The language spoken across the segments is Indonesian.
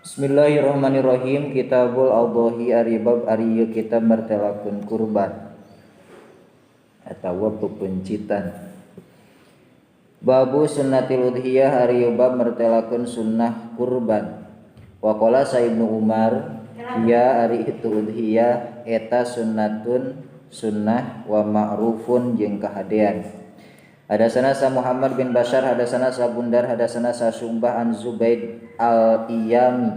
Bismillahirrahmanirrahim. Kitabul Adhahi ari bab ari ieu kitab martelakeun kurban atawa pepencitan. Babu sunnatil udhiyah ari ieu bab martelakeun sunnah kurban. Wa qala Ibnu Umar ya ari itu udhiyah eta sunnatun sunnah wa ma'rufun jeung kahadean. Hadasana sa Muhammad bin Bashar hadasana sa Bundar hadasana sa Syu'bah an Zubaid al-Iyami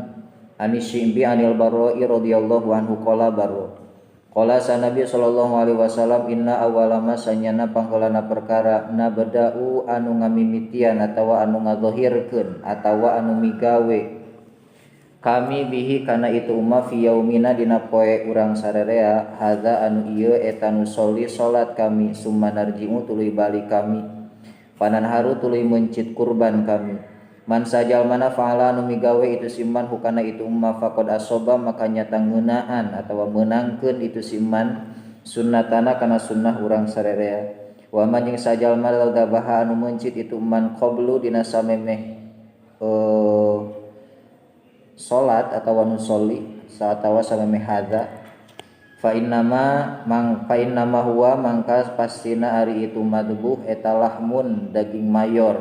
anis Syimbi anil Barra'i radhiyallahu anhu qala Barra qala sa Nabi sallallahu alaihi wasallam inna awwala ma sanyana pangheulana perkara nabda'u anu ngamimitian atawa anu ngadzahirkeun atawa anu migawe kami bihi kana itu umma fi yaumina dina poe urang sararea hadza anu ieu eta nu sholli salat kami summa narji'u tuluy balik kami pananharu tuluy mencit kurban kami man sajal mana fa'ala anu migawe itu siman hukana itu umma faqad asoba maka nyata ngeunaan atawa meunangkeun itu siman sunnatana kana sunnah urang sararea wa man jeung sajal mana dabaha anu mencit itu man qablu dina samemeh salat atawa nusolli saatawa samemeh hadza fa innama huwa mangka pastina ari itu madbuh eta lahmun daging mayor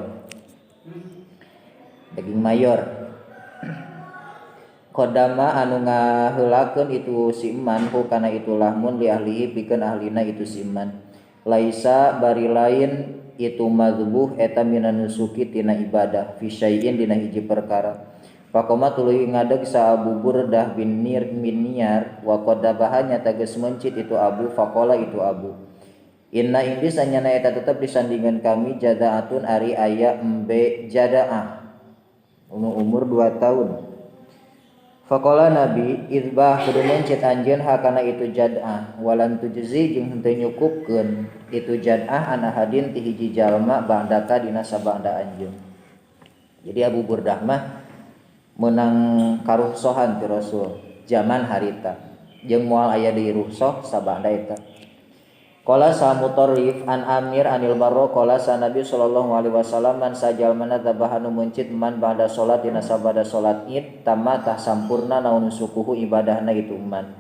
kodama anu ngaheulakeun itu siman hukana itu lahmun li ahlihi pikeun ahlina itu siman laisa bari lain itu madbuh eta minan nusuki tina ibadah fi syai'in dina hiji perkara. Pakoma tuluy ngadeg sa Abu Burdah bin Niyar wa qadabaha nyata geus mencit itu Abu faqala itu Abu inna indi sanyana eta tetep disandingan kami jadaatun ari aya embe jadaah umur 2 tahun faqala Nabi izbah kudu mencit anjeun hakana itu jadaah walan tujzi jeung henteu nyukupkeun itu jadaah ana hadin ti hiji jalma ba'daka dina sabada anjeun. Jadi Abu Burdah mah menang karuhsohan ti Rasul zaman harita jeung moal aya di ruhsoh sabanda eta. Qala sa Mutarrif an Amir anil Barra qala sa Nabi sallallahu alaihi wasallam man sajal mana tabahanu mencit man ba'da salat dina sabada salat Id tamatah sampurna naon sukuhu ibadahna itu man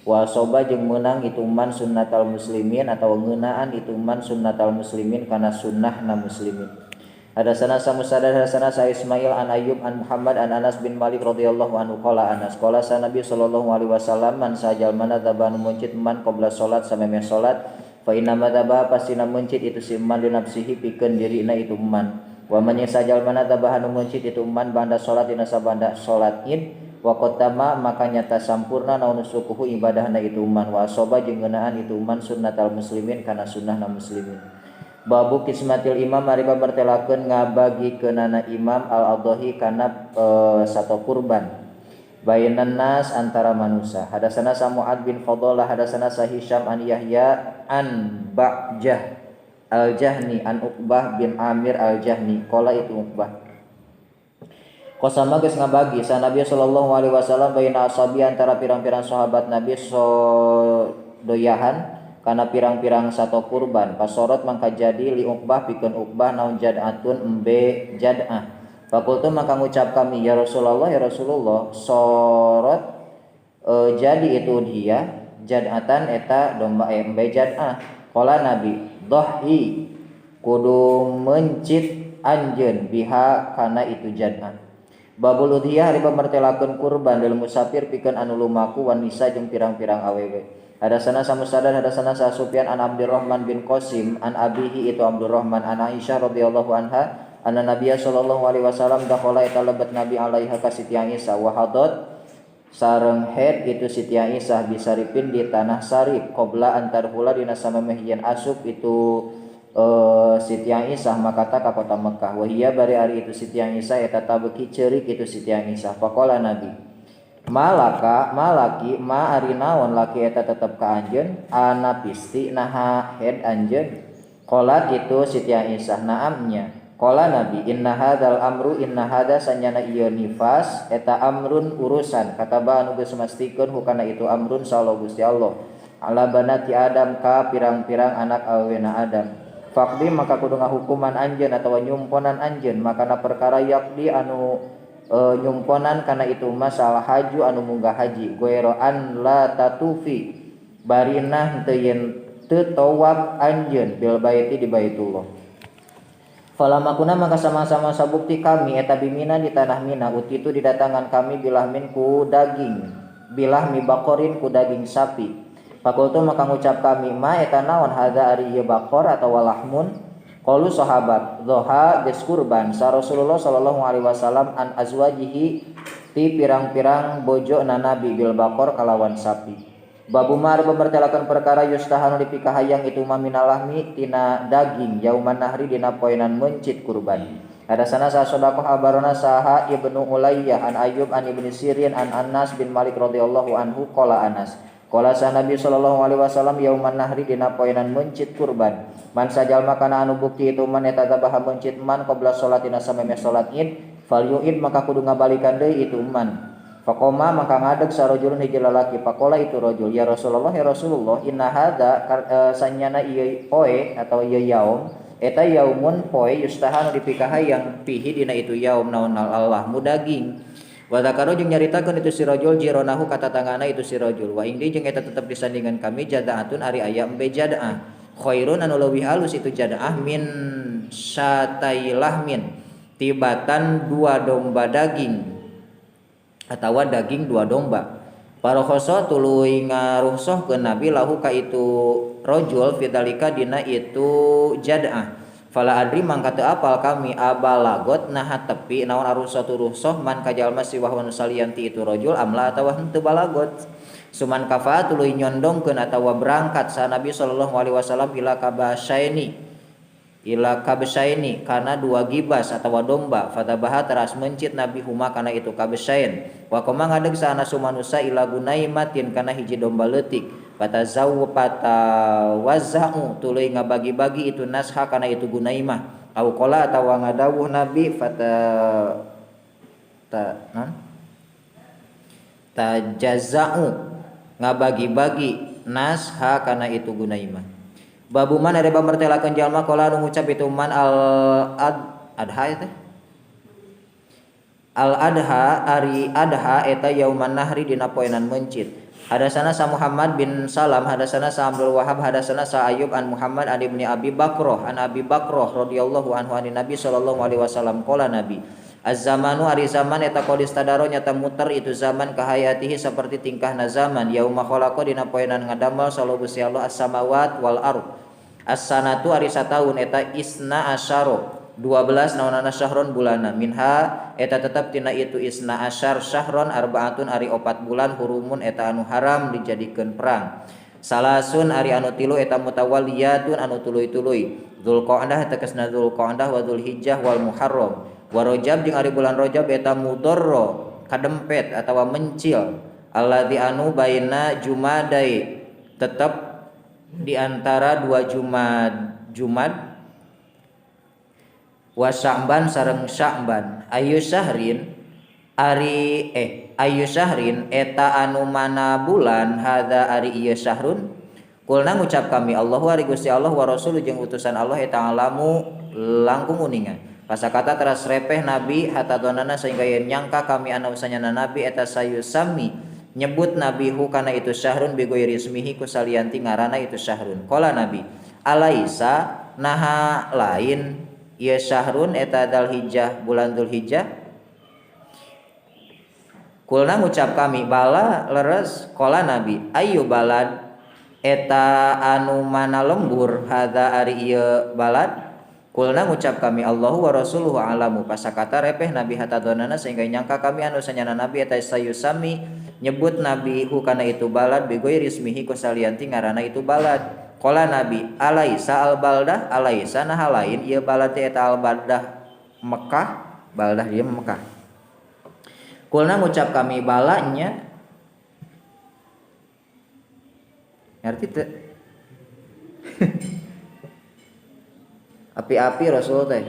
wa soba jeung meunang itu man sunnatal muslimin atawa ngeunaan itu man sunnatal muslimin kana sunnahna muslimin. Hadasana sa Musaddad hadasana sa Ismail an Ayyub an Muhammad an Anas bin Malik radhiyallahu anhu qala Anas qala sa Nabi sallallahu alaihi wasallam man sajal mana tabanu mencit man qabla salat samemeh salat fa inna madaba pasina mencit itu siman li nafsihi pikeun dirina itu man wa man sajal mana tabanu mencit itu man banda salat dina sabanda salat Id wa qatama maka nyata sampurna naon sukuhu ibadahna itu man wa soba jeung ngeunaan itu man sunnatal muslimin kana sunnahna muslimin. Babu kismatil imam ari bab martelakeun ngabagikeunana imam al-adhahi kana sato kurban bainan nas antara manusia. Hadasana sa Muad bin Fadalah hadasana sa Hisham an Yahya an Ba'jah al-Jahni an Uqbah bin Amir al-Jahni qala itu Uqbah qasama geus ngabagi sa Nabi sallallahu alaihi wasallam baina ashabi antara pirang-pirang sahabat Nabi doyahan kana pirang-pirang sato kurban pasorot mangka jadi li Uqbah pikeun Uqbah naon jad'atun embe jad'ah fakultu maka ngucap kami ya Rasulullah sorot jadi itu dia jad'atan eta domba embe jad'ah qala Nabi dhahi kudu mencit anjeun biha kana itu jad'ah. Babul udhiyah ari pamartelakeun kurban lil musafir pikeun anu lumaku wanisa jeung pirang-pirang awewe. Hadasana sa Musaddad hadasana sa Sufyan an Abdurrahman bin Qasim an abihi itu Abdurrahman an Aisyah radhiyallahu anha anna Nabiya sallallahu alaihi wasallam dakhala eta lebat Nabi alaiha ka Siti Aisyah wa hadat sareng head itu Siti Aisyah bisaripin di tanah sarip qabla antar hula dina samemeh yen asup itu Siti Aisyah makata ka kota Mekah wa hiya bari ari itu Siti Aisyah eta tabeki ceurik itu Siti Aisyah faqala Nabi malaki ma ari naon laki eta tetep ka anjeun ana pisti naha head anjeun qolat itu Siti Aisyah naamnya qala Nabi inna hadzal amru inna hadza sanyana ieu nifas eta amrun urusan kataba anu geus mastikeun hukana itu amrun sallallahu Gusti Allah ala banati Adam ka pirang-pirang anak awena Adam faqdi maka kudu ngahukuman anjeun atawa nyumponan anjeun makana perkara yakdi anu nyumponan kana itu masalah haju anu munggah haji goero an la tatufi barinah teu yen teu tawaf anjeun bil baiti di baitullah. Falamakuna maka sama-sama sabukti kami eta bimina di tanah Mina uti itu didatangan kami bilahmin ku daging bilah mi bakorin ku daging sapi. Fakultu maka ngucap kami ma eta naon hadza ari ieu bakor atau walahmun. Qalu sahabat dhoha geus kurban sa Rasulullah sallallahu alaihi wasallam an azwajihi ti pirang-pirang bojona nabi bil bakor kalawan sapi. Babu mar bemertelakeun perkara yustahanu dipikahayang itu maminalahmi tina daging yauman nahri dina poenan mencit kurban. Hadasana sa sadaqah abarona saha Ibnu Ulayyah an Ayyub an Ibnu Sirin an Anas bin Malik radhiyallahu anhu qala Anas qala sa Nabi sallallahu alaihi wasallam yauman nahri dina poenan mencit kurban. Man sajal makana anu bukti itu man eta tabaha mencit man qabla sholatina sameme salat Id fal yu'id maka kudu ngabalikan deui itu man. Faqoma maka ngadeg sarojulun hiji lalaki faqala itu rajul ya Rasulullah inna hadza sanyana ieu poe atau ieu yaum eta yaumun poe yustahanu dipikahayang pihi dina itu yaum naon Allah mudaging. Wa zakaro jeung nyaritakeun itu si rajul jironahu kata tangana itu si rajul wa indi jeung eta tetep disandingan kami jadaatun ari aya embe jadaah khairun anu leuwih halus itu jadaah min syatailahmin tibatan dua domba daging atau daging dua domba. Para khoso tuluy ngaruhsohkeun Nabi lahu ka itu rajul fidzalika dina itu jadaah. Fala adri mangka teu apal kami abalagot naha tepi naon arusatu ruhsoh man kajalma siwah wan salianti itu rajul amla atawa henteu balagot. Suman kafa tuluy nyondongkeun atawa berangkat sa Nabi sallallahu alaihi wasallam ila kabsaini kana dua gibas atawa domba fatabaha teras mencit Nabi huma kana itu kabsain wa koma ngadeg sana sumanusa ila gunaimatin kana hiji domba leutik patawazau tuluy ngabagi-bagi itu nasha kana itu gunaimah au qala atawa ngadawuh Nabi tajazau ngabagi-bagi nasha kana itu gunaimah. Babu man ada bamertelakeun jalma qala nu ngucap itu man adha eta al adha ari adha eta yauman nahri dina poenan mencit. Hadasana sa Muhammad bin Salam hadasana sa Abdul Wahhab hadasana sa Ayyub an Muhammad an ibni Abi Bakrah an Abi Bakrah radhiyallahu anhu an Nabi sallallahu alaihi wasallam qala Nabi az-zamanu ari zaman eta qadis tadaro nyata muter itu zaman kahayatihi saperti tingkahna zaman yauma khalaqa dina poenan ngadamel sallallahu Gusti Allah as-samawat wal ard. As-sanatu ari sataun eta isna asyaro 12 naonana syahron bulana minha eta tetep tina itu isna asyar syahron arbaatun ari 4 bulan hurumun eta anu haram dijadikeun perang. Salasun ari anu tilu eta mutawalliyatun anu tuluy-tuluy. Dzulqa'dah tegasna Dzulqa'dah wa Dzulhijjah wal Muharram. Wa Rajab jeung ari bulan Rajab eta mudorro kadempet atawa mencil. Alladzi anu baina jumadai tetep di antara dua Jumad wa Sya'ban sareng Sya'ban ayu syahrin eta anu mana bulan hadza ari ieu syahrun kulna ngucap kami Allahu ari Gusti Allah wa rasuluh jeung utusan Allah eta alamu langkung uningan pasakata teras repeh Nabi hatta donana sehingga yen nyangka kami ana usanyana Nabi eta sayusami nyebut Nabi hu kana itu syahrun bi ghairi ismihi ku salianti ngaranna itu syahrun qala Nabi alaisa naha lain ieu syahrun eta Dzulhijjah bulan Dzulhijjah kulna ngucap kami bala leres qala Nabi ayu balad eta anu mana lembur hadza ari ieu balad kulna ngucap kami Allahu wa rasuluhu alamu pasakata repeh Nabi hatta donana sehingga nyangka kami anu sanyana Nabi eta sayusami nyebut Nabi hu kana itu balad bi ghairi ismihi ku salianti ngaranna itu balad qala Nabi alaisa al baldah alaisa naha lain ieu balad eta al baldah Mekah baldah dia Mekah kulna ngucap kami balanya ngerti teu api-api Rasul teh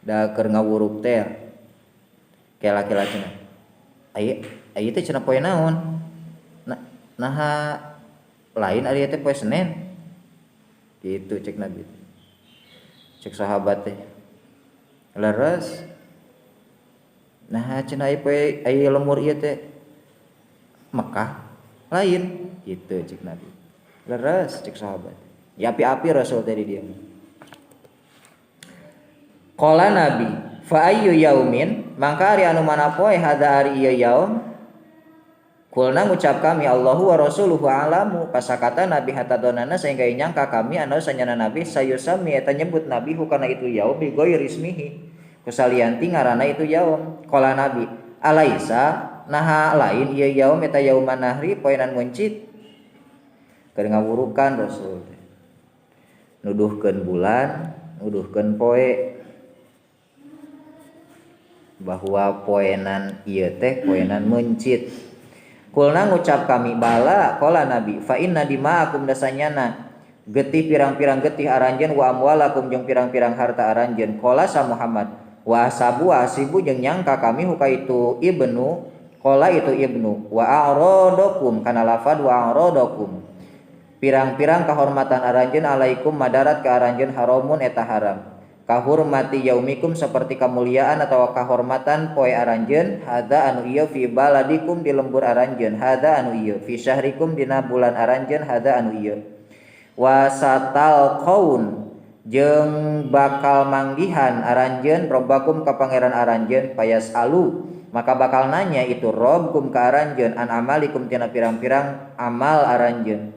da keur ngawuruk teh ke laki-lakina aya teh cenah poe naon naha lain ari teh poe Senin gitu cek Nabi cek sahabat teh leres Nah cenah aya lemur ieu teh Mekah lain gitu cik Nabi. Leres cik sahabat. Ya api-api Rasul tadi dia. Qala Nabi, fa ayyu yaumin mangka ari anu mana poe hada ari ieu yaum. Kulna ngucap kami Allahu wa rasuluhu alamu pasakata Nabi hatadonana sehingga nyangka kami anu sanyana Nabi sayusami eta nyebut Nabi hukana itu yaum bi ghairi ismihi kusalianti ngaranna itu yaum. Qala Nabi alaisa naha lain ieu yaum eta yauman nahri poenan muncit keur ngawurukan Rasul nuduhkeun bulan nuduhkeun poe bahwa poenan ieu teh poenan muncit. Kulna ngucap kami bala qala Nabi fa inna dima'akum dasanyana getih pirang-pirang getih aranjeun wa amwalakum jeung pirang-pirang harta aranjeun. Qala sa Muhammad wa asabu asibu jeung nyangka kami huka itu ibnu qala itu ibnu wa a'radakum kana lafad wa a'radakum pirang-pirang kahormatan aranjeun alaikum madarat ka aranjeun haramun eta haram. Kahurmati yaumikum seperti kemuliaan atau kahormatan poe aranjeun hada anu ieu fi baladikum di lembur aranjeun hada anu ieu fi syahrikum dina bulan aranjeun hada anu ieu wasatal qaun jeung bakal manggihan aranjeun robbakum ka pangeran aranjeun payas alu maka bakal nanya itu robkum ka aranjeun an amalikum tina pirang-pirang amal aranjeun.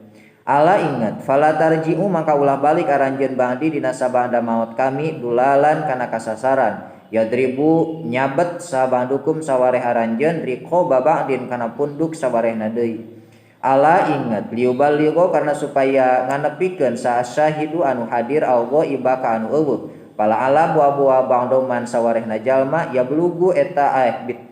Ala ingat fala tarji'u maka ulah balik aranjeun ba'di dina sabanda maut kami dulalan kana kasasaran yadribu nyabet sabandukum sawareh aranjeun riqaba ba'din kana punduk sawarehna deui. Ala ingat liubaligho karena supaya nganepikeun sa syahidu anu hadir algo ibaka anu eueuh pala ala buah-buah bangdoman sawarehna jalma ya blugu eta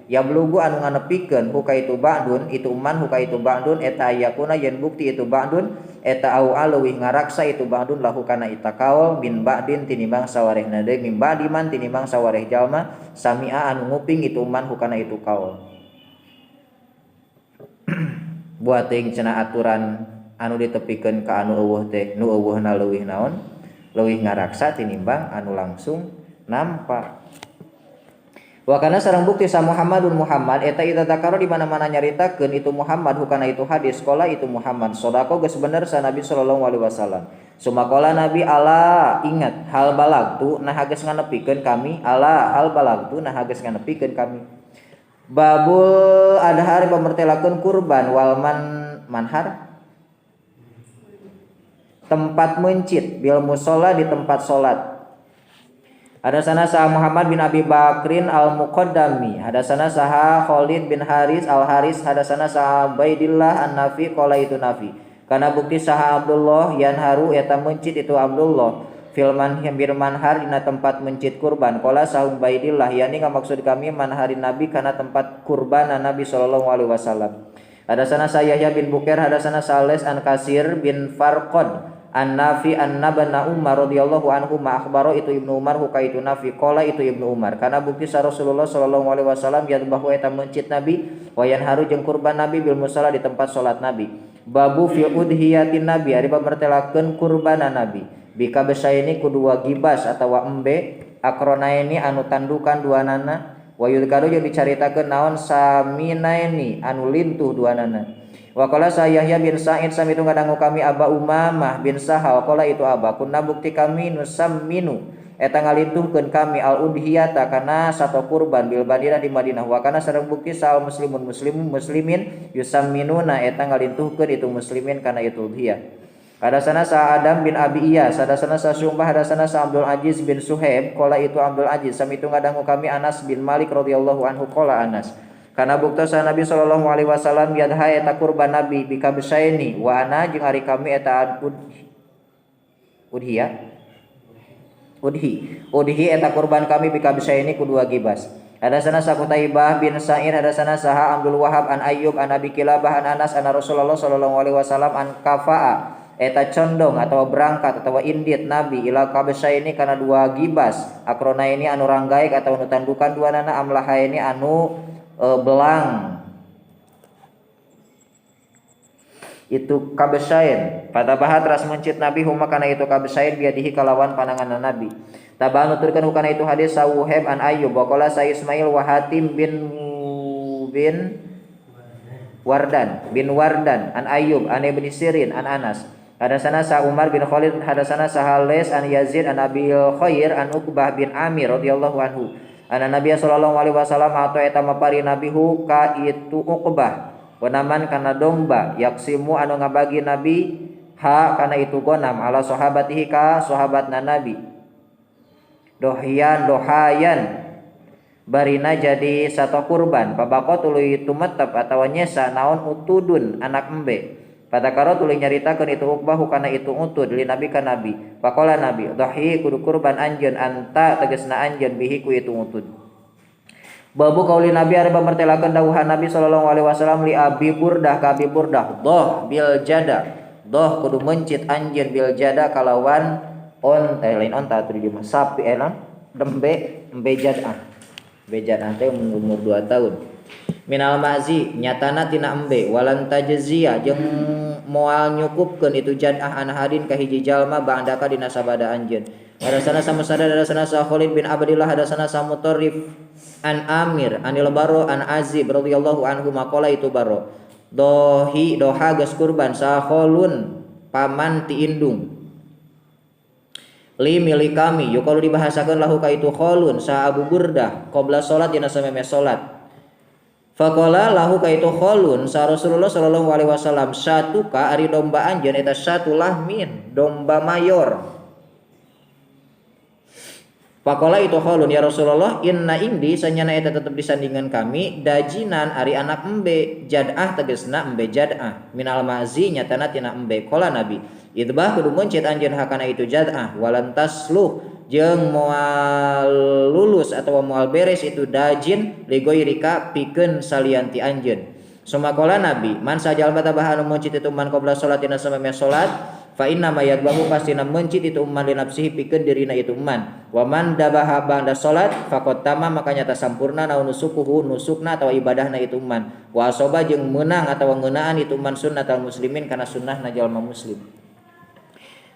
ya blugu anu nganepikeun huka itu ba'dun itu man huka itu ba'dun eta ayakuna yen bukti itu ba'dun eta au aleuwih ngaraksa itu ba'dun lahu kana ita kaul min ba'din tinimbang sawarehna deui min ba'di man tinimbang sawareh jalma sami'a anu nguping itu man hukana itu kaul. Buat teuing cenah aturan anu ditepikeun ka anu eueuh teh nu eueuhna leuwih naon leuwih ngaraksa tinimbang anu langsung nampak. Wa kana sareng bukti sa Muhammadun Muhammad eta ida takaro di mana-mana nyaritakeun itu Muhammad hukana itu hadis qala itu Muhammad sodako geus bener sa Nabi sallallahu alaihi wasallam. Sumakola Nabi ala ingat hal balagtu nah geus nganepikeun kami ala hal balagtu nah geus nganepikeun kami. Babul adhar pamertelakeun kurban wal manhar tempat mencit bil musalla di tempat salat. Hadasana saha Muhammad bin Abi Bakrin al-Muqaddami hadasana saha Khalid bin Haris al-Haris hadasana saha Baidillah an-Nafi qala itu Nafi kana bukti saha Abdullah yanharu eta mencit itu Abdullah filman hambir manhar dina tempat mencit kurban qala saha Baidillah yani ngamaksud kami manharin Nabi kana tempat kurban Nabi sallallahu alaihi wasallam. Hadasana sa Yahya bin Bukair hadasana Sales an Kasir bin Farqad An-Nafi an-Nabana Umar radhiyallahu anhu ma akhbaro itu Ibnu Umar huka itu Nafi qala itu Ibnu Umar kana bukti sa Rasulullah sallallahu alaihi wasallam yadbahu eta mencit Nabi wa yanharu jeung kurban Nabi bil musalla di tempat salat Nabi. Babu fi udhiyatin Nabi ari pamertelakeun kurbanan Nabi bika besaini kudua gibas atawa embe akronaini anu tandukan duanana wa yudkaru jeung dicaritakeun naon saminaini anu lintuh duanana. Wa qala Yahya bin Sa'id samitu ngadangu kami Aba Umamah bin Sahal qala itu Aba kunna bukti kami nusamminu eta ngalintuhkeun kami al udhiyata kana sato kurban bil Madinah di Madinah wa kana sareng bukti sal muslimin yusamminuna eta ngalintuhkeun itu muslimin kana itu udhiyah. Hadasana sa Adam bin Abi Iyas hadasana sa Syu'bah hadasana sa Abdul Aziz bin Suhaib qala itu Abdul Aziz samitu ngadangu kami Anas bin Malik radhiyallahu anhu qala Anas kana bukti sa Nabi sallallahu alaihi wasallam yadha eta kurban Nabi bika besaini wa ana jeung ari kami eta udhi eta kurban kami bika besaini kudua gibas. Hadasana sa Qutaibah bin Sa'id hadasana saha Abdul Wahab an Ayyub an Abi Kilabah an Anas anna Rasulullah sallallahu alaihi wasallam an kafa'a eta condong atau berangkat atau indit Nabi ila kabesaini kana dua gibas akrona ini anu ranggaik atau anu tandukan duanana amlaha ini anu belang itu kabesain fatabahat ras mencit nabi huma kana itu kabesain biadihi kalawan panangan nabi. Tabah nuturkeun hukana itu hadis Sawuhab an Ayyub wa qala sa Ismail wa Hatim bin Wardan an Ayyub an Ibnu Sirin an Anas. Hadasana sa Umar bin Khalid hadasana sa Halis an Yazid an Abil Khair an Uqbah bin Amir radhiyallahu anhu. Anna Nabiy sallallahu alaihi wasallam atau eta mapari nabi hu ka itu Uqbah. Wanaman kana domba yaksimu anu ngabagi nabi ha kana itu gonam ala sahabatihi ka sahabatna nabi. Dohayan barina jadi satu kurban pabako tuluy tumetep atawa nyesa naon utudun anak embe patakaro tuluy nyaritakeun itu Uqbah kana itu utud li nabi ka nabi faqala nabi dhahi kudu kurban anjeun anta tegasna anjeun bihi ku itu utud. Babu kauli nabi are pamertelakeun dawuhan nabi sallallahu alaihi wasallam li Abi Burdah ka Abi Burdah doh bil jada doh kudu mencit anjeun bil jada kalawan lain onta atau di sapi elang embe jadah teh umur 2 tahun minal mazi nyatana tina embe walan tajzia jeung moal nyukupkeun itu jadah an hadin ka hiji jalma ba'daka dina sabada anjeun. Hadasana samusada hadasana sa Khalid bin Abdillah hadasana sa Mutarrif an Amir anil Baro an Azib radhiyallahu anhu maqala itu Baro doha geus kurban sa kholun paman ti indung li milik kami yukalu dibahasakeun lahu ka itu kholun sa Abu Burdah qabla salat dina sameme salat faqala lahu ka itu kholun sa Rasulullah sallallahu alaihi wasallam satuka ari domba anjeun eta satu lahmin domba mayor. Faqala itu kholun ya Rasulullah inna indi sanyana eta tetep disandingan kami dajinan ari anak embe jadah tegasna embe jadah minal mazi nyatana tina embe. Qala nabi idbah kudu mencit anjeun hakana itu jadah walantas luh jeung moal lulus atau moal beres itu dajin ligoirika pikeun salianti anjeun. Sumakola nabi man sajal batabah anu mencit itu man qabla salatina sameme salat fa inna ma yadbahu pastina mencit itu umman li nafsihi pikeun dirina itu umman wa man dabaha ba'da salat faqad tamam makanya ta sampurna naun nusukuhu nusukna atau ibadahna itu umman wa asoba jeung meunang atawa ngeunaan itu umman sunnatal muslimin kana sunnahna jalma muslim.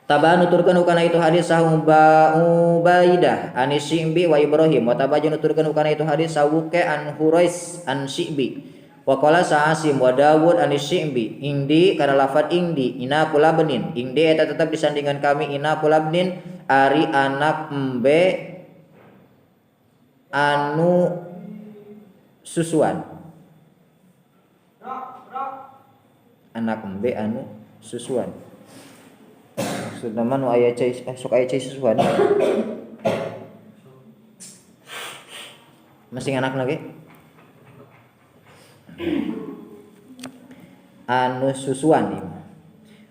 Tabah nuturkeun hukana itu hadis sah Ubaidah an Syi'bi wa Ibrahim wa tabah nuturkeun hukana itu hadis sawuke an Hurais an Syi'bi wa qala sa Asim wa Dawud an Syi'bi indi kana lafad indi ina kulabnin indi eta tetep disandingan kami ina kulabnin ari anak embe anu susuan anak embe anu susuan maksudna mah nu aya cai sok aya cai susuan masing anakna ge anu susuan ieu.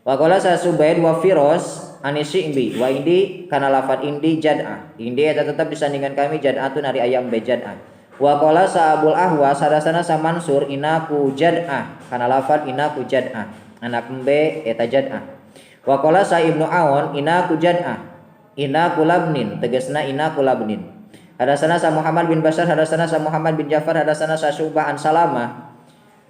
Wa qala sa Subaid wa Firas Syi'bi wa indi kana lafat indi jad'ah. Indi eta tetep disandingan kami jad'atun ari ayam be jad'ah. Wa qala sa Abul Ahwas sadasana sa Mansur inaku jad'ah kana lafat inaku jad'ah. Anak embe eta jad'ah. Wa qala sa Ibnu Aun inaku jad'ah. Inaku labnin tegasna inaku labnin. Hadasana sa Muhammad bin Bashar hadasana sa Muhammad bin Ja'far hadasana sa Syu'bah an Salamah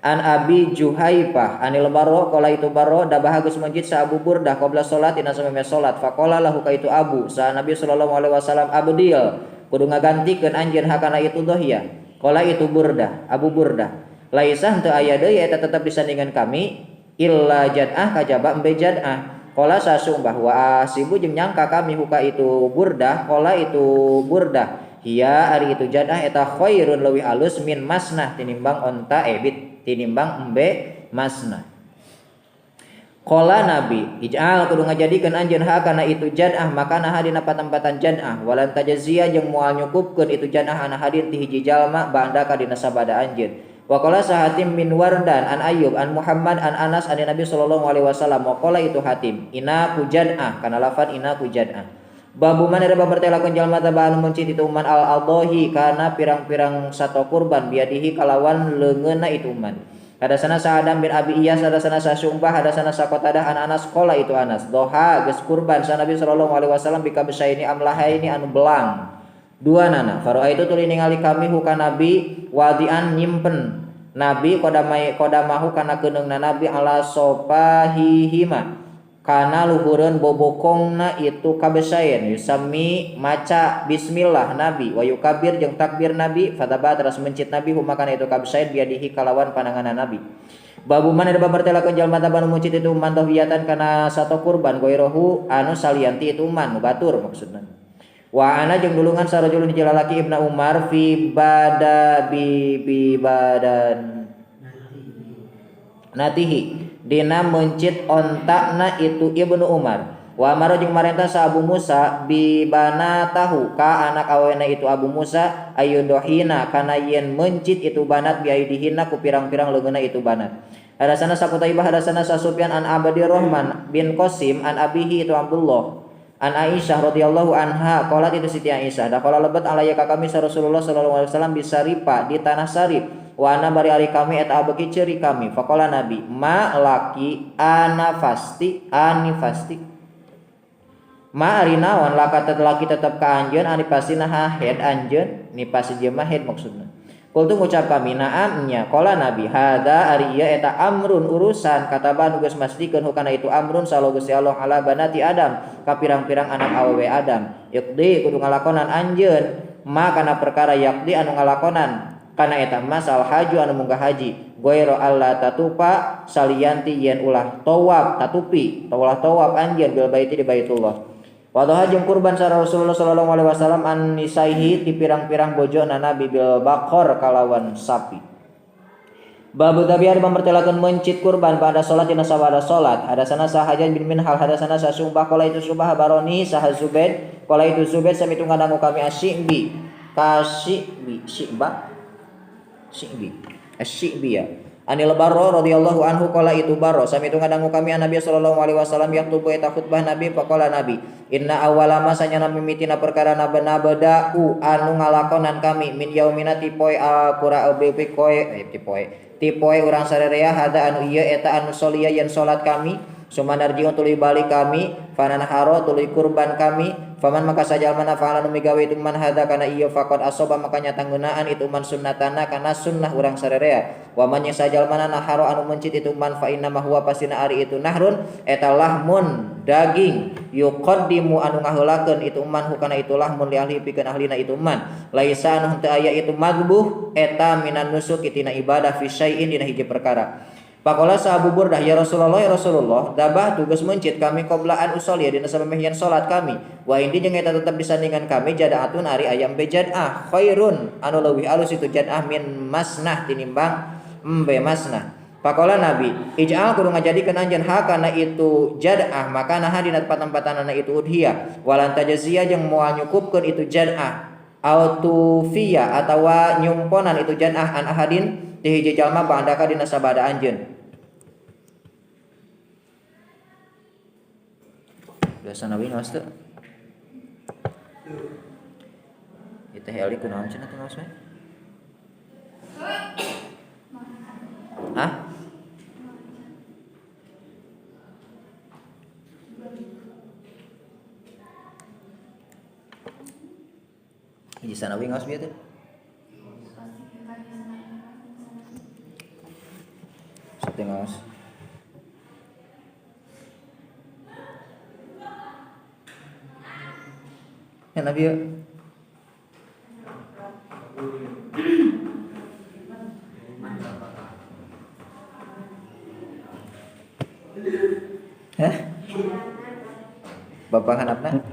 an Abi Juhaifah anil Barro qala itu Barro dabah geus masjid sa Abu Burdah qabla salat dina sameme salat faqala lahu ka itu Abu sa Nabi sallallahu alaihi wasallam abdil kudu ngagantikeun anjeun hakana itu dohya qala itu Burdah Abu Burdah laisa henteu aya deui eta tetep disandingan kami illa jad'ah kajaba embe jad'ah qala sa Syu'bah wa asibu jeung nyangka kami huka itu Burdah qala itu Burdah hiya ari itu jad'ah eta khairun leuwih alus min masnah tinimbang onta ebit tinimbang embe masna. Qala nabi ij'al kudu ngajadikeun anjeun hakana itu jad'ah makana hadina patempatan jad'ah walan tajziya jeung moal nyukupkeun itu jad'ah ana hadir ti hiji jalma ba'da ka dina sabada anjeun. Wa qala Hatim bin Wardan an Ayyub an Muhammad an Anas an Nabi sallallahu alaihi wasallam wa qala itu Hatim ina ku jad'ah kana lafaz ina ku jad'ah. Babu mana ada bertelakeun jalma tabaan mencit itu uman al-adhi kana pirang-pirang sato kurban biadihi kalawan leungeunna itu uman. Hadasana sa Adam bin Abi Iyas hadasana sa Syu'bah hadasana sa Qatadah an Anas qala itu Anas doha geus kurban sa Nabi sallallahu alaihi wasallam bika bisaini amlahaini anu belang dua nana faro itu tuluy ningali kami hukana Nabi wadian nyimpen Nabi kodamahu kana keneungna Nabi ala sopahihima kana luhureun bobokongna itu kabesayen yusami maca bismillah Nabi wa yukabir jeung takbir Nabi fataba teras mencit Nabi huma kana itu kabesayen biadihi kalawan pananganan Nabi. Babu mana ada babartelakeun jalma tabanu mencit itu man tahiyatan kana sato kurban goirohu anu salianti itu man batur maksudna. Wa ana jeung dulungan sarajulun hiji lalaki Ibnu Umar fi badan natihi dina mencit ontakna itu Ibnu Umar. Wa amara jeung marentah sa Abu Musa bi banatahu ka anak awena itu Abu Musa ayudohina kana yen mencit itu banat bi aidihina ku pirang-pirang leungeunna itu banat. Hadasana Sakutaibah hadasana Sa Sufyan an Abdi Rahman bin Qasim an abihi itu Abdullah an Aisyah radhiyallahu anha qalat itu Siti Aisyah da qala lebat alaya ka kami Rasulullah sallallahu alaihi wasallam bisaripa di tanah Sarip wa ana bari ari kami eta abeki ceuri kami faqala Nabi ma laki ana fasti ani fasti ma ari naon laka laki tetep ka anjeun ani pasina haid anjeun ni pasi jeung haid maksudna. Kultu ngucap kami naam nya qala Nabi hada ari ieu eta amrun urusan kataba nu geus mastikeun hukana itu amrun sallallahu Gusti Allah ala banati Adam ka pirang-pirang anak awewe Adam yakdi kudu ngalakonan anjeun ma kana perkara yakdi anu ngalakonan kana eta masal haju anu munggah haji goiro alla tatupa salianti yen ulah tawaf tatupi tawaf anjeun bil baiti di Baitullah. Wadaha jeung kurban sara Rasulullah sallallahu alaihi wasallam an nisaihi ti pirang-pirang bojona Nabi bil baqor kalawan sapi. Babu tabiar mempertelakeun mencit kurban pada salat dina sabada salat. Hadasana Sahajan bin Minhal hadasana Sa Subah qala itu Subah baroni Sa Zubaid qala itu Zubaid sami tu ngadangu kami asyibi kasyibi asyibi ya. Anil Barro radhiyallahu anhu qala itu Barro sami tu ngadangu kami Nabi sallallahu alaihi wasallam yaktubu eta khutbah Nabi faqala Nabi inna awwala ma sanyana mimitina perkara nabada'u anu ngalakonan kami min yaumina tipoe apura tipoe urang sarerea hada anu ieu eta anu solia yen salat kami sumanarjiun tuluy balik kami fananharo tuluy kurban kami faman maka sajalmana fa'ala nu migawe itu man hada kana ieu faqad asoba maka nyata ngeunaan itu man sunnatana kana sunnah urang sarerea wa man sajalmana naharo anu mencit itu man fa inna ma huwa pasina ari itu nahrun eta lahmun daging yuqaddimu anu ngaheulakeun itu man hukana itu lahmun li ahli pikeun ahlina itu man laisa anu teu aya itu madbuh eta minan nusuk itina ibadah fi syai'in dina hiji perkara. Pakola sa Abu Burdah ya Rasulullah dabah tugas mencit kami qoblaan usolya dina samemehyan salat kami wa indi jeung eta tetep disandingan kami jadaatun ari ayam bejad'ah khairun anu leuwih alus itu jad'ah min masnah tinimbang embe masnah. Pakola Nabi ij'al kudu ngajadikeun anjeun hakana itu jad'ah maka nah dina tempat-tempatanana itu udhiyah walan tajziya jeung moal nyukupkeun itu jad'ah autufiya atawa nyumponan itu jad'ah an ahadin ti hiji jalma ba'daka dina sabada anjeun. Biasa nabi ngaos teu? Eta heli kunaon cenah teh ngaos we? Hah? Hiji sanawi ngaos bieu teh? Ngaos ya Nabi ya Bapak hanapna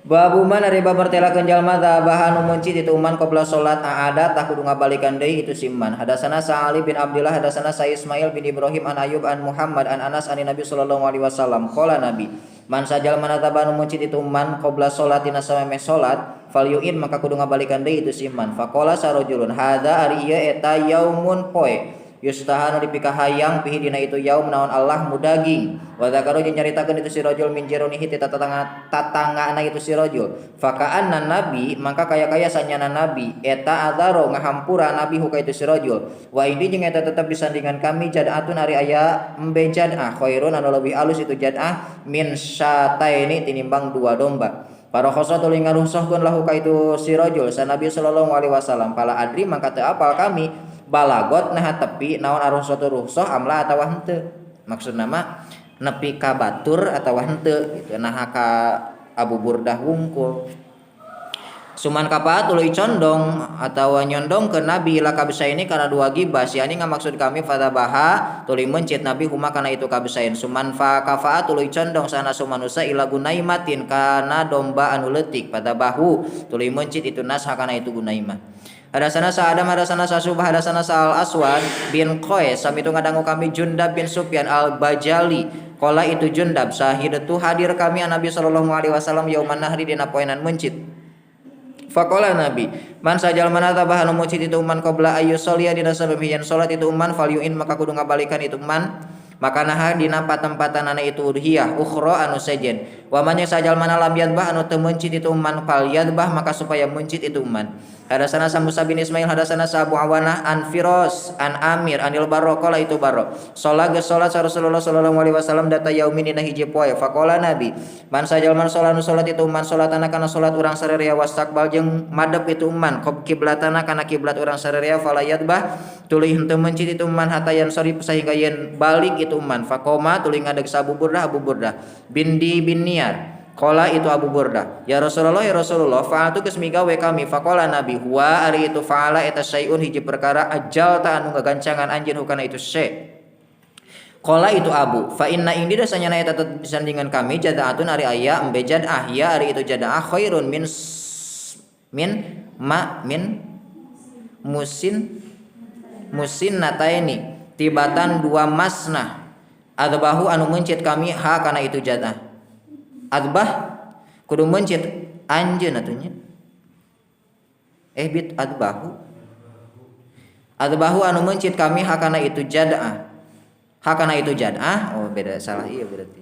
Babu man ari babartelakeun jalma zabahan nu mencit itu man qabla salat aada tak kudu ngabalikan deui itu simman. Hadasana Sa'ali bin Abdullah hadasana Sa Ismail bin Ibrahim an Ayub an Muhammad an Anas an Nabi sallallahu alaihi wasallam qala Nabi man sajal man zabahan nu mencit itu man qabla salatina samemeh salat falyu'id maka kudu ngabalikan deui itu simman. Faqala sarojulun hadza ari ieu eta yaumun poe yustahanu dipikahayang pihi dina itu yaum naon Allah mudaging wa zakaru jeung nyaritakeun itu si rajul min jironihi ti tatangana itu si rajul faka'anna nabi maka kaya-kaya sanyana nabi eta adzaro ngahampura nabi huka itu si rajul wa ini jeung eta tetep disandingan kami jad'atun ari aya embe jad'ah khairun anu leuwih alus itu jad'ah min syataini tinimbang dua domba. Para khosa tuluy ngaruhsohkeun lahu ka itu si rajul sa Nabi sallallahu alaihi wasallam pala adri mangka teu apal kami balagot nah tepi naon arusatu rukhsah amla atawa henteu maksudna mah nepi ka batur atawa henteu gitu nah ka Abu Burdah wungkul suman kapaat tuluy condong atawa nyondong ke Nabi ila kabsaini kana dua gibas yani ngamaksud kami fadabaha tuluy mencit Nabi huma kana itu kabsain suman fa kafaat tuluy condong sana sumanusa ila gunaimatin kana domba anu leutik fadabahu tuluy mencit itu nas kana itu gunaimah hadasana sa Adam hadasana sa Subah hadasana sa Al Aswad bin Qais sami itu ngadangu kami Jundab bin Sufyan Al Bajali qala itu Jundab sahidatu hadir kami Nabi sallallahu alaihi wasallam yauman nahri dina poenan mencit faqala Nabi man sajal manataba anu mucit itu man qabla ayu sholia dina sabab hiyan salat itu man falyuin maka kudu ngabalikan itu man maka nah dina patempatanana itu udhiyah ukhra anu sejen wa man sajal mana lam yadbah anu teu mencit itu man fal yadbah maka supaya mencit itu man hadasana Musa bin Ismail hadasana Abu Awanah an Firos an Amir anil Barro qala itu Barro salat Rasulullah sallallahu alaihi wasallam data yaumin dina hiji poe faqala Nabi man sajal man salat itu man salatana kana salat urang sarerea wastaqbal jeung madep itu man qiblatana kana kiblat urang sarerea fala yadbah tuluy henteu mencit itu man hatayan sorif sehingga yen balik itu man faqoma tuluy ngadeg Abu Burdah bin Niyar qala itu Abu Burdah ya Rasulullah fa'atu geus migawe kami faqala Nabi huwa ari itu fa'ala eta syai'un hiji perkara ajal ta anu ngagancangan anjeun hukana itu syai' qala itu Abu fa inna indi dasanya eta disandingan kami jadaatun ari aya embe jadah ya ari itu jadah khairun min musin nataini tibatan dua masnah adbahu anu mencit kami ha kana itu jadah adbah kudu mencit anjeun atunya bit adbahu anu mencit kami hakana itu jadah oh beda salah iya berarti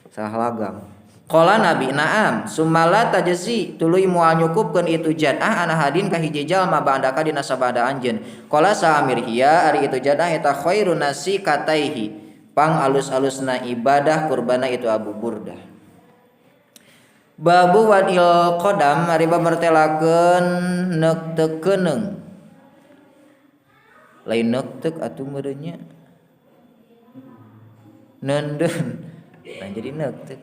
salah lagam qala Nabi na'am sumala tajzi tuluy moal nyukupkeun itu jadah ana hadin ka hiji jalma ba'daka dina sabada anjeun qala sa Amir hiya ari itu jadah eta khairun nasi kataihi pang alus-alusna ibadah kurbana itu Abu Burdah babu wadil qadam ari bab martelakeun neuk teu keuneng lain neuk teu atuh meureunnya neundeun nah jadi neuk teu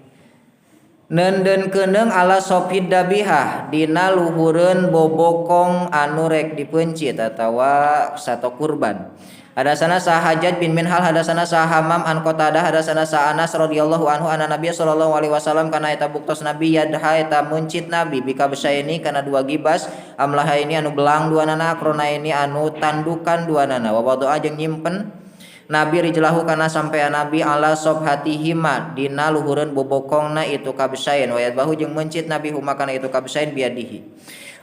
neundeun keuneng ala sopid dabihah dina luhureun bobokong anu rek dipencit atawa sato kurban hadasana sa Hajjaj bin Minhal hadasana sa Hammam an Qatadah hadasana sa Anas radhiyallahu anhu anna Nabiy sallallahu alaihi wasallam kana eta buktos Nabi yadha eta mencit Nabi bika besaini kana dua gibas amlaha ini anu belang duanana akrona ini anu tandukan duanana wa wadu'a jeung nyimpen Nabi rijlahu kana sampean Nabi ala sobhatihima dina luhureun bobokongna itu kabsain wa yadbahu jeung mencit Nabi huma kana itu kabsain biadihi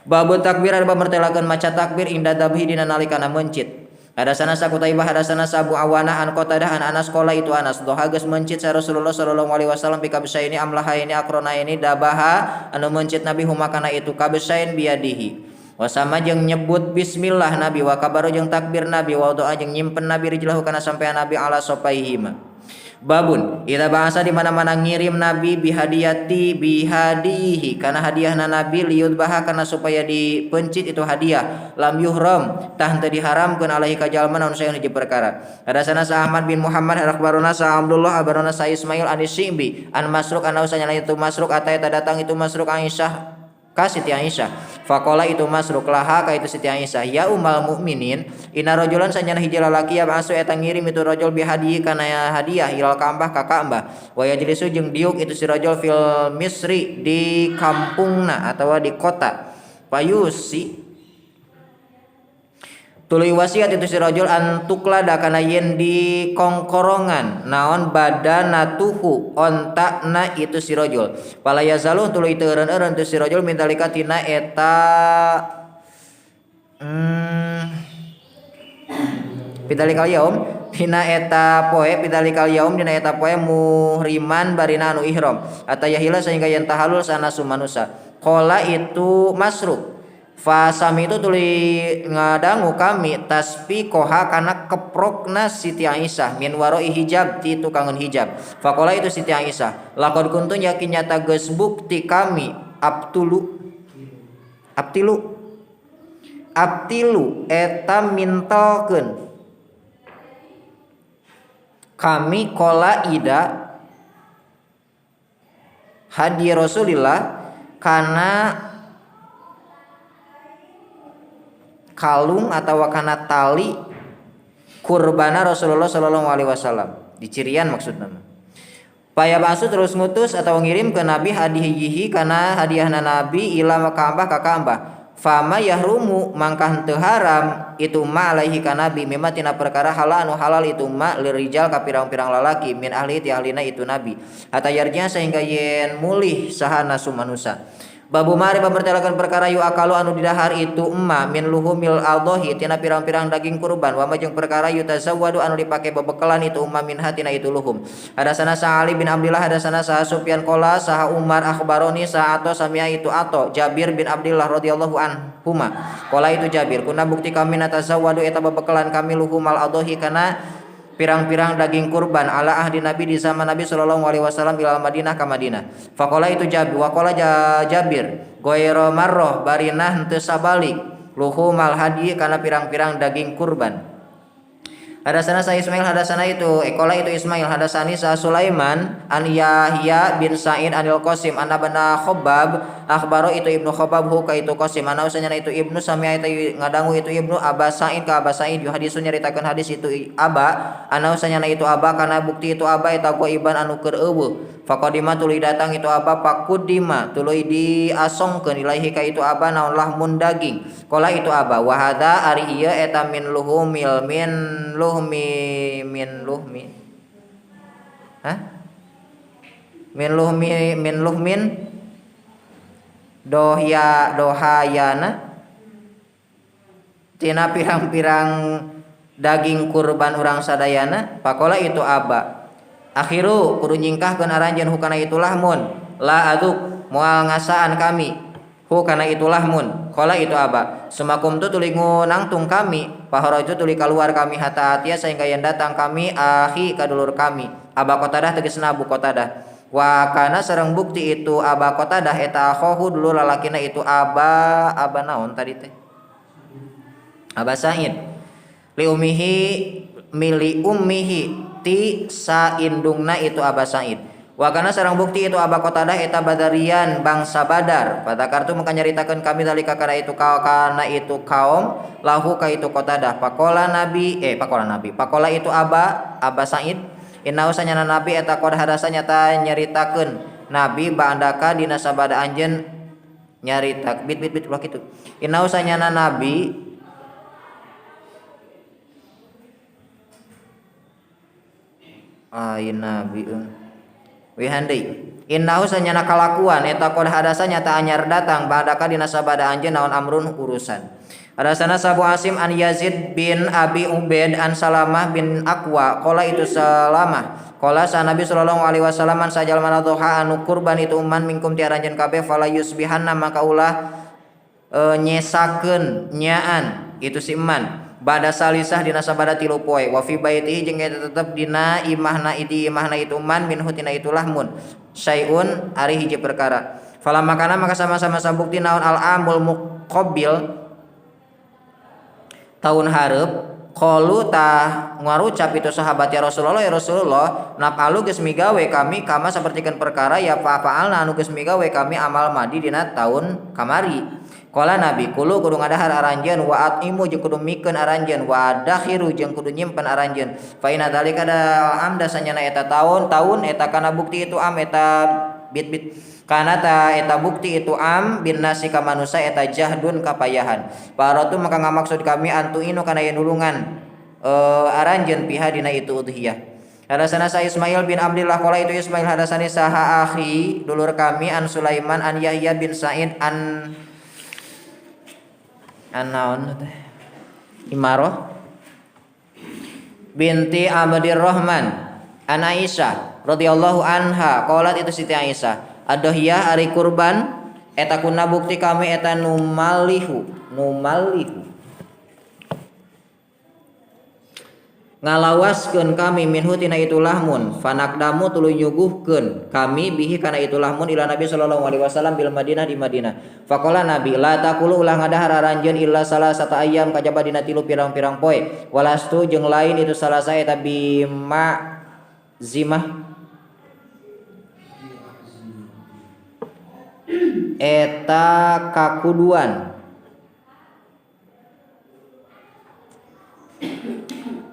babu takbir ada mertelakeun maca takbir inda dabhi dina nalikana mencit hadasana sa Qutaibah hadasana sa Abu Awanah an Qatadah an Anas qala itu Anas doha geus mencit sa Rasulullah sallallahu alaihi wasallam bi kabsaini amlaha ini akrona ini dabaha anu mencit Nabi huma kana itu kabsain biadihi wasama jeung nyebut bismillah Nabi wa kabaru jeung takbir Nabi wa doa jeung nyimpen Nabi rijlahu kana sampean Nabi ala sopaihima babun ida bahasa di mana-mana ngirim Nabi bihadihi kana hadiahna Nabi liud baha kana supaya dipencit itu hadiah lam yuhram tah teu diharamkeun alaihi ka jalma naon saeun hiji perkara hadasana sa Ahmad bin Muhammad akhbarona sa Abdullah akhbarona sa Ismail an Syibbi an Masruq an usanya itu Masruq ataita datang itu Masruq Aisyah ka Siti Aisyah faqala itu Masruq laha ka itu Siti Aisyah ya ummal mukminin inna rajulan sanyana hiji lalaki ya ba'su eta ngirim itu rajul bihadihi kana hadiah ilal Ka'bah ka Ka'bah wa yajlisu jeung diuk itu si rajul fil misri di kampungna atawa di kota payusi tuluy wasiat itu si rajul antuklada kana yen di kongkorongan naon badanatuhu ontakna itu si rajul pala yazalu tuluy teu eureun-eureun itu si rajul mintalika tina eta pidalikal yaum dina eta poe pidalikal yaum dina eta poe muhriman barina anu ihram atayahila sehingga yen tahalul sana sumanusa qala itu Masruq fa sami itu tuluy ngadangu kami tasfi koha kana keprokna Siti Aisyah min waroi hijab ti tukangun hijab faqala itu Siti Aisyah laqad kuntu yakin nyata geus bukti kami abtilu abtilu eta mintalkeun kami kola ida hadi Rasulillah kana kalung atau kana tali kurbana Rasulullah sallallahu alaihi wasallam dicirian maksudna paya basu terus ngutus atau ngirim ke Nabi hadihihi kana hadiahna Nabi ila Ka'bah ka Ka'bah fama yahrumu mangkah teu haram itu ma alaihi ka Nabi mimma tina perkara halal anu halal itu ma lirijal ka pirang-pirang lalaki min ahli ti ahlina itu Nabi hatta yarjinya sehingga yen mulih saha nasu manusa babu mari pambertelakeun perkara yu akalu anu didahar itu emma min luhumil adhahi tina pirang-pirang daging kurban wa majeng perkara yu tazawwadu anu dipake bebekelan itu umma min hatina itu luhum hadasana sa Ali bin Abdullah hadasana sa Sufyan qala saha Umar akhbaroni sa ato samia itu ato Jabir bin Abdullah radhiyallahu anhuma qala itu Jabir kuna bukti kami natazawwadu eta bebekelan kami luhumal adhahi kana pirang-pirang daging kurban ala ahdi Nabi di zaman Nabi sallallahu alaihi wasallam ila Madinah ka Madinah. Faqala itu Jabir wa qala Jabir ghairu marrah barinah henteu sabalik luhumal hadi kana pirang-pirang daging kurban. Hadasana sa Ismail hadasana itu qala itu Ismail hadasani sa Sulaiman an Yahya bin Sa'id anil Qasim an abna Khabbab akhbaro itu Ibnu Khabbab hu ka itu Qasim ana usahana itu Ibnu Sami'a itu ngadangu itu Ibnu Aba Sa'id ka Aba Sa'id yu hadisun nyaritakeun hadis itu Aba ana usahana itu Aba kana bukti itu Aba eta iban anu keur eueuh faqadima tuluy datang itu Aba pakudima tuluy diasongkeun ilaihi ka itu Aba naon lahmun daging qala itu Aba wa hadza ari ieu eta min luhumil min luhmin dohayana tina pirang-pirang daging kurban urang sadayana pakola itu Aba akhiru kudu nyingkahkeun aranjeun hukana itu lahmun la aduk moal ngasaan kami hukana itu lahmun qala itu Aba sumakum tu tuluy ngunangtung kami paharaju tuluy keluar kami hatta atia sehingga yang datang kami akhi kadulur kami Aba Qatadah tegasna Abu Qatadah wa kana sareng bukti itu Aba Qatadah eta akhahu dulu lalakina itu Aba naon tadi teh Aba Sa'id mili ummihi ti saindungna itu Aba Sa'id wa kana sareng bukti itu Aba Qatadah eta Badarian bangsa Badar pada kartu maka nyaritakeun kami dalika kana itu kaum lahu ka itu Qatadah pakola itu Aba Sa'id inna usanyana Nabi eta qad hadasa nyata nyaritakeun Nabi ba'daka dina sabada anjeun nyarita bit ulah kitu inna usanyana Nabi wihandai innahu sanyana kalakuan eta qad hadasa nyata anyar datang ba'daka dina sabada anjeun naon amrun urusan hadasana Sabu Asim an Yazid bin Abi Ubaid an Salamah bin Aqwa qala itu Salamah qala sa Nabi sallallahu alaihi wasallam an sajal manadha anu kurban itu umman mingkum ti aranjeun kabeh fala yusbihanna maka ulah nyesakeun nyaan itu si eman bada salisah dina sabada 3 poe wa fi baitihi jeung eta tetep dina imahna itu man min hutina itu lahmun syai'un ari hiji perkara fala makana maka sama-sama sabukti naon al amul muqabbil tahun hareup qalu tah ngarucap itu sahabat ya Rasulullah nafalu geus migawe kami kama sapertikeun perkara ya fa'alna anu geus migawe kami amal madi dina tahun kamari qala Nabi kudu ngadahar aranjeun wa atimu jeung kudu mikeun aranjeun wa dakhiru jeung kudu nyimpen aranjeun fa inna dzalika da amda sanyana eta tahun eta kana bukti itu am eta bit kana ta eta bukti itu am bin nasi ka manusia eta jahdun kapayahan paratu maka ngamaksud kami antu inu kana yen nulungan aranjeun piha dina itu udhiyah hadasana sa Ismail bin Abdullah qala itu Ismail hadasani saha akhi dulur kami an Sulaiman an Yahya bin Sa'id an naon teh Imarah binti Abdir Rahman an Aisyah radhiyallahu anha qalat itu Siti Aisyah adohiyah ari kurban eta kunna bukti kami eta numalihu ngalawaskeun kami minhu tina itu lahmun fanakdamu tuluy nyuguhkeun kami bihi kana itu lahmun ila Nabi sallallahu alaihi wasallam bil Madinah di Madinah. Faqala Nabi la taqulu ulah ngadahar aranjeun illa salasata ayyam kajaba dina 3 pirang-pirang poe walastu jeung lain itu salasa eta bima zimah eta kakuduan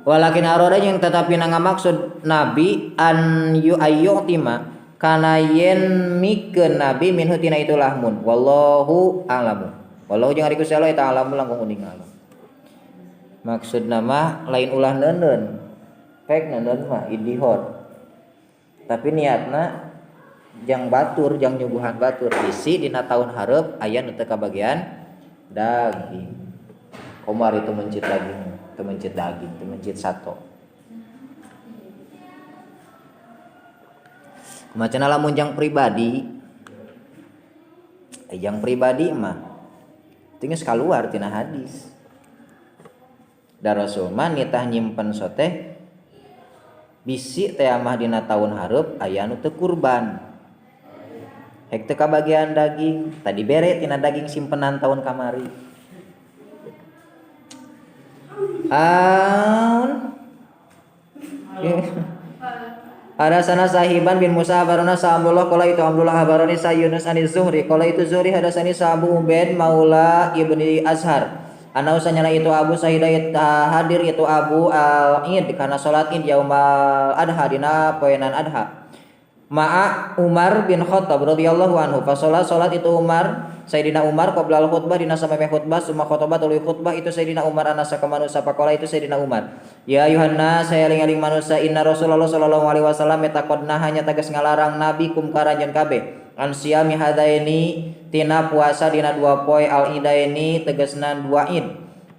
walakin aroda yang tetapi ngamaksud Nabi an yu ayyutima kana yen mikeun Nabi minhu tina itu lahmun wallahu a'lamu wallahu jeung ari Gusti Allah eta alamu langkung uning alam maksudna mah lain ulah neuneun pek neuneun mah idihor tapi niatna jang batur jang nyuguhan batur bisi dina taun hareup aya nu teu kabagian daging komar itu mencit daging temencit daging, temencit sato. Macana lamun jang pribadi, jang pribadi mah, tinggal kaluar tina hadis. Da Rasul mah nitah nyimpen soteh, bisi teh mah dina taun hareup aya nu teu kurban. Hek teu kabagian daging, tadi bere tina daging simpenan taun kamari. Hadasana Sahiban bin Musa habarana sa Abdullah qala itu Abdullah habarani sa Yunus an Zuhri qala itu Zuhri hadasani sa Abu Ubaid maula Ibni Azhar ana usanyana itu Abu Sa'id hadir itu Abu Al-Id kana salat Id yaumal adha dina poenan adha ma'a Umar bin Khattab radhiyallahu anhu fa salat itu Umar Sayyidina Umar qabla al-khutbah dina sameme khutbah summa khutbah tuluy khutbah itu Sayyidina Umar anasa ka manusia faqala itu Sayyidina Umar ya ayuhanna saya ling-ling manusia inna Rasulullah sallallahu alaihi wasallam eta qadna hanya tegas ngalarang nabi kum karanjeun kabeh an siyami hadaini tina puasa dina 2 poe al-idaini tegasna 2 id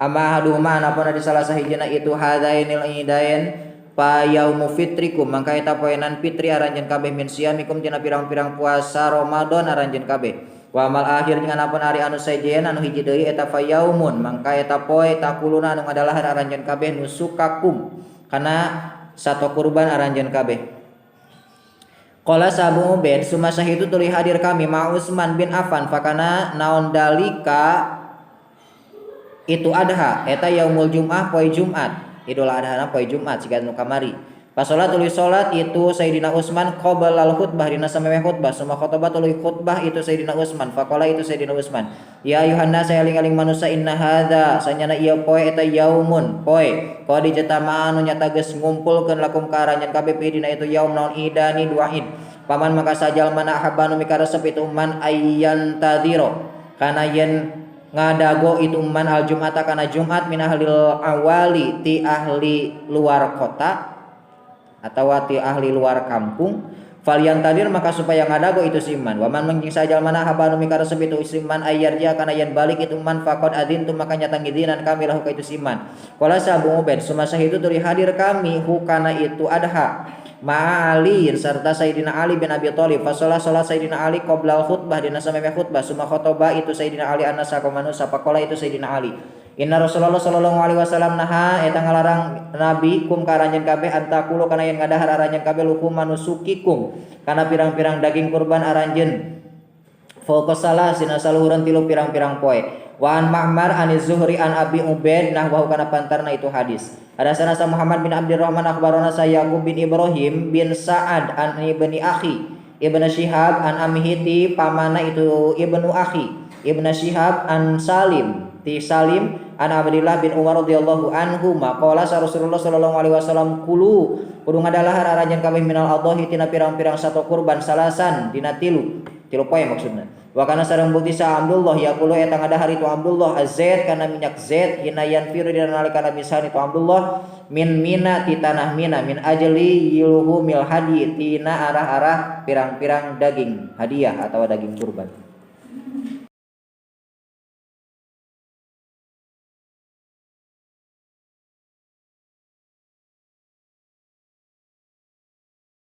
amma haduma anapun di salah sahijina itu hadainil idain pa yaumu fitrikum mangka eta poenan fitri aranjeun kabeh min siyamikum tina pirang-pirang puasa Ramadan aranjeun kabeh wa amal akhir dengan apun ari anu sajen anu hiji deui eta fa yaumun mangka eta poe takuluna anu ngadalahan aranjeun kabeh nusukakum kana sato kurban aranjeun kabeh qala Abu Ubaid summa syahidu tuluy hadir kami ma Utsman bin Affan fakana naon dalika itu adha eta yaumul Jumat poe Jumat Idul Adha poe Jumat siga nu kamari pas salat itu Sayyidina Utsman qabla al-khutbah dina sameme khutbah summa khotbah tuluy khutbah itu Sayyidina Utsman faqala itu Sayyidina Utsman ya ayuhanna saya ling-ling manusia inna hadza sanyana ieu poe eta yaumun poe qad jatama anu nyata geus ngumpulkeun lakum karanjeun kabeh dina itu yaum naon idani 2 id paman maka sajal mana habanu mikaresep itu man ayyan tadhiro kana yen ngadago itu man al jumata kana Jumat min ahlil awali ti ahli luar kota atau ti ahli luar kampung Falian tadir maka supaya ngadago itu siman. Waman mengjing sajal mana habanu mikaresep itu siman ayyarja kana yen balik itu man faqad adin tu maka nyata ngidinan kami lahu ka itu siman. Qala Abu Ubaid sumasa itu tuli hadir kami hukana itu adha. Ma'ali serta Sayyidina Ali bin Abi Thalib. Fasolah salat Sayyidina Ali qabla khutbah dina sameme khutbah summa khotbah itu Sayyidina Ali anasa ka manusia faqala itu Sayyidina Ali. Inna Rasulullah sallallahu alaihi wasallam naha eta ngalarang nabi kum karanjeun kabeh antakulu kana yen ngadahar aranjeun kabeh lukum manusukikum kana pirang-pirang daging kurban aranjeun fauqa salasina saluhuran tilu pirang-pirang poe wa an Ma'mar an Zuhri an Abi Ubaid nahwahu kana pantarna itu hadis. Hadasana sa Muhammad bin Abdurrahman akhbarana sa Yaqub bin Ibrahim bin Sa'ad an ibni akhi Ibnu Syihab an amhiti pamana itu Ibnu akhi Ibnu Syihab an Salim ti Salim an Abdullah bin Umar radhiyallahu anhu maqala Rasulullah sallallahu alaihi wasallam kulu kudu ngadalahar aranjeun kabeh minal adhahi tina pirang-pirang satu kurban salasan dina tilu poe maksudna wa kana sareng bukti sa Abdullah yaqulu eta ngadahar itu Abdullah az-zait kana minyak zait hinayan firu dina nalikana misan itu Abdullah min mina ti tanah mina min ajli yulhumil hadi tina arah-arah pirang-pirang daging hadiah atau daging kurban.